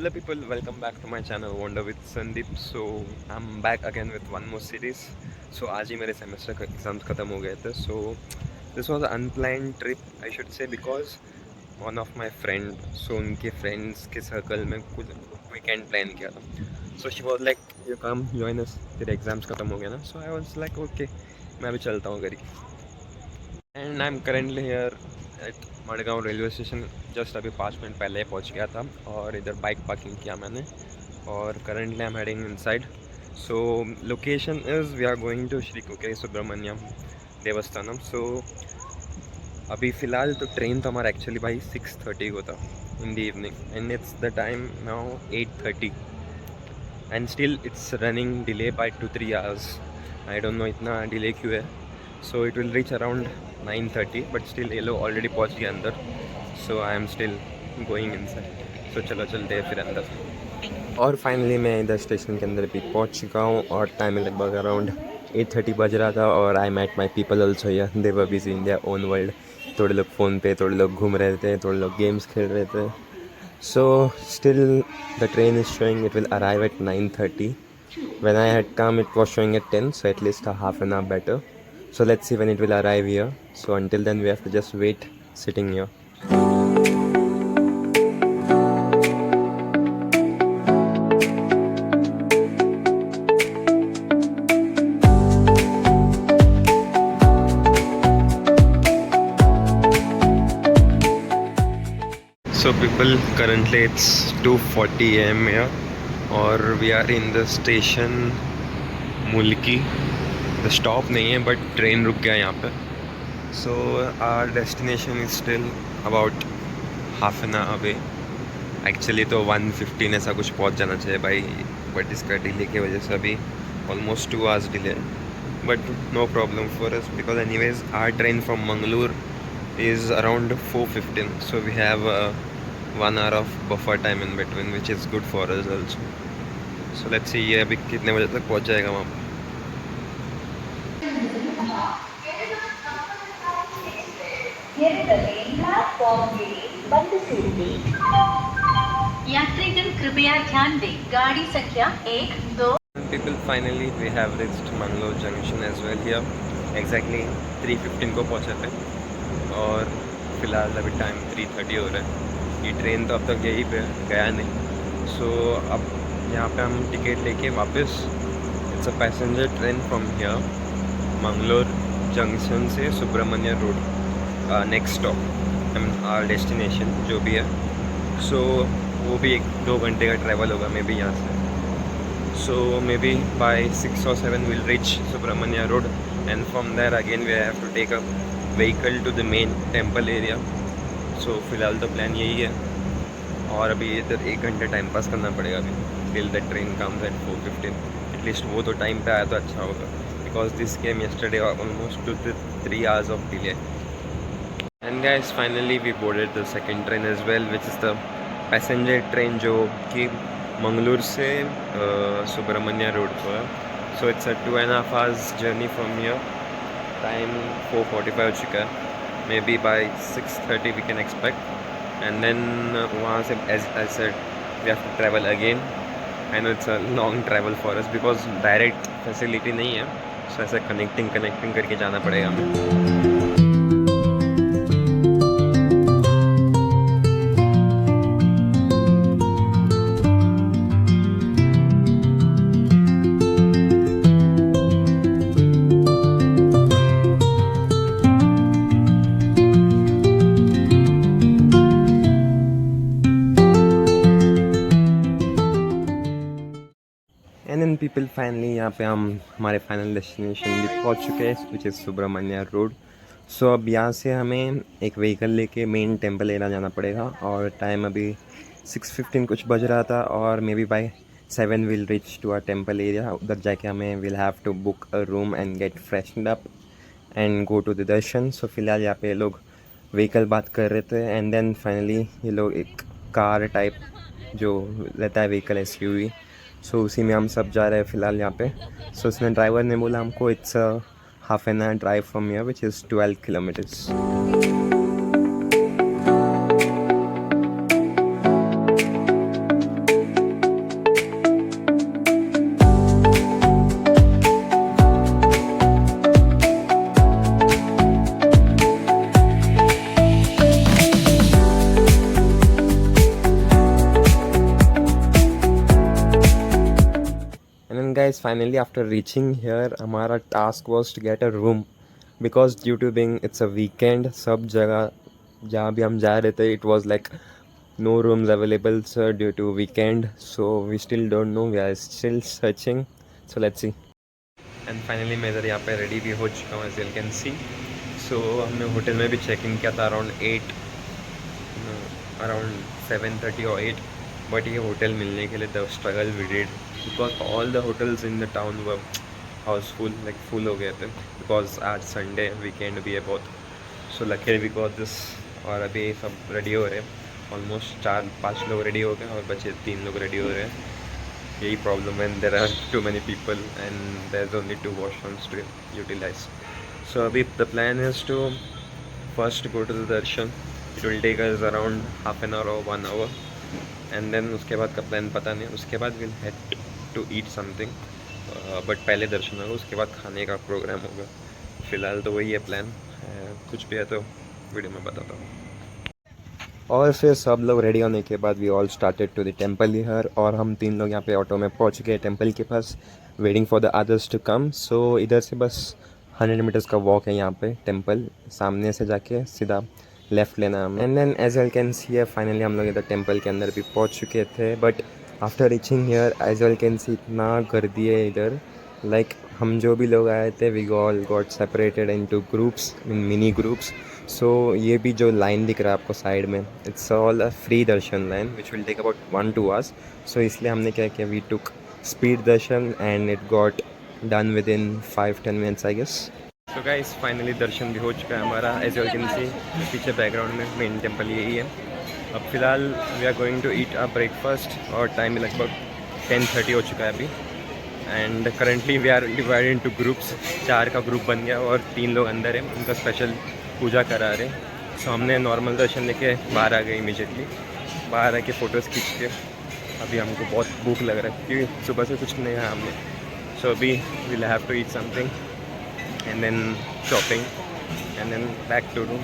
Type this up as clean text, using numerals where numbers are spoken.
Hello people, welcome back to my channel Wonder with Sandeep. So I'm back again with one more series. So आज ही मेरे semester का exams ख़त्म हो गए थे. So this was an unplanned trip I should say because one of my friend, so उनके friends के circle में कुछ weekend plan किया था. So she was like, you come join us, तेरे एग्ज़ाम्स ख़त्म हो गए ना. So I was like okay, मैं भी चलता हूँ घर. And I am currently here at Madgaon railway station. Just अभी 5 मिनट पहले पहुंच गया था और इधर बाइक पार्किंग किया मैंने और currently I am heading inside. So location is we are going to Shri Kukke Subramanyam Devasthanam. So अभी फ़िलहाल तो ट्रेन तो हमारा एक्चुअली भाई 6:30 को था in the evening and it's the time now 8:30 and still it's running delay by 2-3 hours. I don't know इतना delay क्यों है. So it will reach around 9:30 but still ये लोग ऑलरेडी पहुँच गए अंदर. So I am still going inside. So चलो चलते हैं फिर अंदर. और फाइनली मैं इधर स्टेशन के अंदर भी पहुँच चुका हूँ और टाइम लगभग अराउंड 8:30 बज रहा था और I met my people also here. They were busy in their own world. थोड़े लोग फ़ोन पे, थोड़े लोग घूम रहे थे, थोड़े लोग गेम्स खेल रहे थे. So still the train is showing it will arrive at 9:30. When I had come it was showing at 10, so at least a half an hour better. So let's see when it will arrive here. So until then we have to just wait sitting here. So people, currently it's 2:40 a.m. here और we are in the station Mulki. The stop नहीं है but train रुक गया यहाँ पे. So our destination is still about half an hour away. Actually तो 1:15 ऐसा कुछ पहुँच जाना चाहिए भाई, बट इसका डिले की वजह से अभी almost 2 hours delay. But no problem for us because anyways our train from Mangalore is around 4:15. So we have 1 hour of buffer time in between which is good for us also. So let's see ये अभी कितने बजे तक पहुँच जाएगा वहाँ पर. यात्रीगण कृपया ध्यान दें, गाड़ी संख्या 1-2. People, finally we have reached Mangalore Junction as well here. Exactly 3:15 को पहुँचे थे और फिलहाल अभी टाइम 3:30 हो रहा है. ये ट्रेन तो अब तक यहीं पे गया नहीं. सो अब यहाँ पे हम टिकट लेके वापस, it's a passenger train from here Mangalore junction से Subramanya road next stop our destination जो भी है. सो वो भी 1-2 घंटे का ट्रैवल होगा मे बी यहाँ से. So maybe by 6 or 7 will reach Subramanya road and from there again we have to take a vehicle to the main temple area. So फिलहाल तो प्लान यही है और अभी इधर 1 घंटे टाइम पास करना पड़ेगा अभी till the train comes at 4:15. At least वो तो टाइम पे आया तो अच्छा होगा because this came yesterday almost 2-3 hours of delay. And guys, finally we boarded the second train as well, which is the passenger train जो कि मंगलूर से सुब्रमण्य रोड को है. So it's a 2.5 hours journey from here. Time 4:45 हो चुका है. Maybe by 6:30 we can expect. And then वहाँ से as I said we have to travel again. I know it's a long travel for us because direct facility नहीं है. So ऐसे connecting करके जाना पड़ेगा हमें. एंड देन पीपल, फाइनली यहाँ पे हम हमारे फाइनल डेस्टिनेशन भी पहुँच चुके हैं विच इज़ सुब्रमण्य रोड. सो अब यहाँ से हमें एक व्हीकल लेके मेन टेम्पल एरिया जाना पड़ेगा और टाइम अभी 6:15 कुछ बज रहा था और maybe by 7 will reach to our temple area. उधर जाके हमें will have to book a room and get freshened up and go to the darshan. So फिलहाल यहाँ पे लोग व्हीकल बात कर रहे थे एंड देन फाइनली ये लोग एक कार टाइप जो रहता है व्हीकल SUV. सो उसी में हम सब जा रहे हैं फ़िलहाल यहाँ पे. सो उसने ड्राइवर ने बोला हमको it's half an hour drive from here which is 12 kilometers. finally after reaching here हमारा task was to get a room because due to being it's a weekend सब जगह जहाँ भी हम जा रहे थे it was like no rooms available sir due to weekend, so we still don't know, we are still searching, so let's see. And finally मैं इधर यहाँ पे रेडी भी हो चुका हूँ एज यू कैन सी. सो हमने होटल में भी चेक इन किया था अराउंड 7:30 और 8, बट ये होटल मिलने के लिए the struggle we did because all the hotels in the town were house full, like full हो गए थे बिकॉज आज संडे वीकेंड भी है बहुत. So luckily we got this. और अभी सब रेडी हो रहे हैं, ऑलमोस्ट 4-5 लोग रेडी हो गए और बचे 3 लोग रेडी हो रहे हैं. यही प्रॉब्लम है, there are too many people and there is only 2 washrooms to utilise. So अभी the plan is to first go to the darshan. It will take us around half an hour और 1 our and then उसके बाद का plan पता नहीं. उसके बाद will had to eat something, but पहले दर्शन होगा उसके बाद खाने का प्रोग्राम होगा. फ़िलहाल तो वही है प्लान. कुछ भी है तो वीडियो में बताता हूँ. और फिर सब लोग रेडी होने के बाद we all started to the temple here. और हम 3 लोग यहाँ पे ऑटो में पहुँच गए टेम्पल के पास, waiting for the others to come. So इधर से बस 100 मीटर्स का वॉक है यहाँ पे टेम्पल. सामने से जाके सीधा लेफ़्ट लेना हमें. And then as well can see finally हम लोग इधर टेम्पल के अंदर भी पहुँच चुके थे. But after reaching here as well can see इतना गर्दी है इधर. लाइक हम जो भी लोग आए थे we all got separated into groups, in mini groups. So ये भी जो लाइन दिख रहा है आपको साइड में, it's all a free darshan line which will take about 1-2 hours. So इसलिए हमने क्या किया, we took speed darshan and it got done within 5-10 minutes I guess. So guys finally darshan भी हो चुका है हमारा. एज यू कैन सी पीछे बैकग्राउंड में मेन टेम्पल यही है. अब फिलहाल we are going to eat a breakfast और टाइम लगभग 10:30 हो चुका है अभी. And currently we are divided into groups. 4 का ग्रुप बन गया और 3 लोग अंदर हैं, उनका स्पेशल पूजा करा रहे. सो हमने नॉर्मल दर्शन लेके बाहर आ गए इमीडिएटली. बाहर आके फ़ोटोज़ खींच के अभी हमको बहुत भूख लग रहा है क्योंकि सुबह से कुछ नहीं है हमने. सो अभी will have to eat something and then shopping and then back to room.